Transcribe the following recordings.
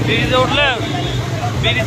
ব্রিজে উঠলে ব্রিজ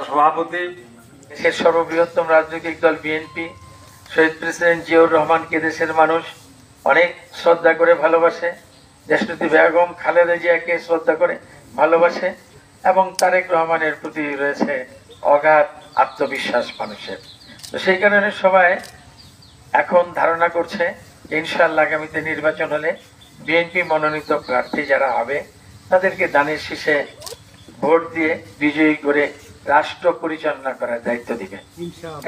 সভাপতি দেশের সর্ববৃহত্তম রাজনৈতিক দল বিএনপি শহীদ প্রেসিডেন্ট জিয়াউর রহমানকে দেশের মানুষ অনেক শ্রদ্ধা করে ভালোবাসে। দেশনেত্রী বেগম খালেদা জিয়াকে শ্রদ্ধা করে ভালোবাসে এবং তারেক রহমানের প্রতি রয়েছে অগাধ আত্মবিশ্বাস মানুষের। তো সেই কারণে সবাই এখন ধারণা করছে ইনশাআল্লাহ আগামীতে নির্বাচন হলে বিএনপি মনোনীত প্রার্থী যারা হবে তাদেরকে দানের শীষে ভোট দিয়ে বিজয়ী করে রাষ্ট্র পরিচালনা করার দায়িত্ব দিবে।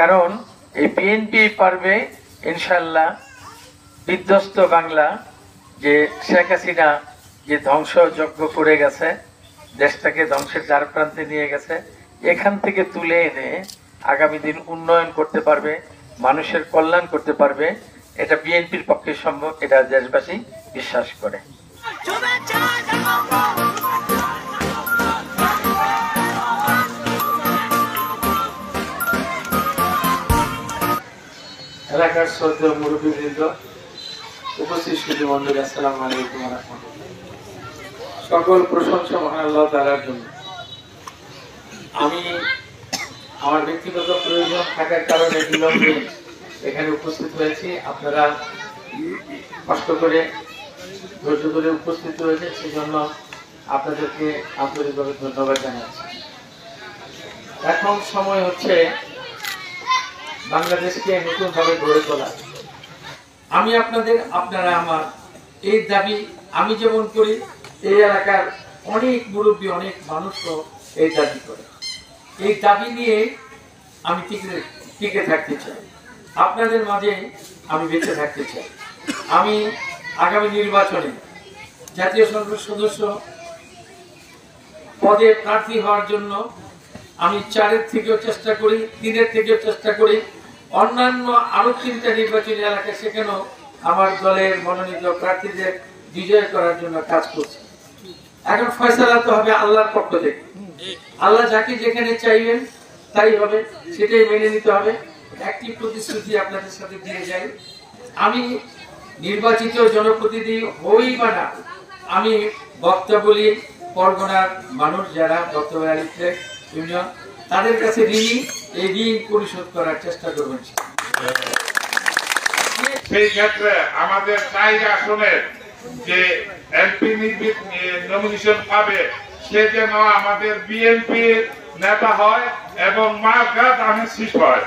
কারণ এই বিএনপি পারবে ইনশাআল্লাহ বিধ্বস্ত বাংলা, যে শেখ হাসিনা যে ধ্বংসযজ্ঞ করে গেছে, দেশটাকে ধ্বংসের দ্বার প্রান্তে নিয়ে গেছে, এখান থেকে তুলে এনে আগামী দিন উন্নয়ন করতে পারবে, মানুষের কল্যাণ করতে পারবে। এটা বিএনপির পক্ষে সম্ভব, এটা দেশবাসী বিশ্বাস করে। এলাকার শ্রদ্ধেয় মুরব্বীবৃন্দ, উপস্থিত সুধী মণ্ডলী, আসসালামু আলাইকুম ওয়া রাহমাতুল্লাহ। সকল প্রশংসা মহান আল্লাহ তাআলার জন্য। আমি আমার ব্যক্তিগত প্রয়োজন থাকার কারণে বিলম্বে এখানে উপস্থিত হয়েছি। আপনারা কষ্ট করে ধৈর্য ধরে উপস্থিত হয়েছে, সেজন্য আপনাদেরকে আন্তরিকভাবে ধন্যবাদ জানাচ্ছি। এখন সময় হচ্ছে বাংলাদেশকে নতুনভাবে গড়ে তোলা। আমি আপনারা আমার এই দাবি আমি যেমন করি, এই এলাকার অনেক মুরব্বী, অনেক মানুষও এই দাবি করে। এই দাবি নিয়ে আমি টিকে থাকতে চাই। আপনাদের মাঝে আমি বেঁচে থাকতে চাই। আমি আগামী নির্বাচনে জাতীয় সংসদ সদস্য পদে প্রার্থী হওয়ার জন্য আমি 4-এর থেকেও চেষ্টা করি, 3-এর থেকেও চেষ্টা করি, অন্যান্য আরো 3টা নির্বাচনী এলাকা সেখানেও আমার দলের মনোনীত প্রার্থীদের বিজয় করার জন্য কাজ করছি। এখন ফয়সালা তো হবে আল্লাহর পক্ষ থেকে। আল্লাহ যাকে যেখানে চাইবেন তাই হবে, সেটাই মেনে নিতে হবে। একটি প্রতিশ্রুতি আপনাদের সাথে দিয়ে যাই, আমি নির্বাচিত জনপ্রতিনিধি হই বা না, আমি বক্তব্যলি পরগনার মানুষ যারা বক্তব্য ইউনিয়ন তাদের কাছে ঋণী, এই ঋণ পরিশোধ করার চেষ্টা করবেন। সেই ক্ষেত্রে আমাদের 4 আসনের যে এমপি নমিনেশন পাবে সে যেন আমাদের বিএনপির নেতা হয় এবং মার্কা ধানের শীষ হয়।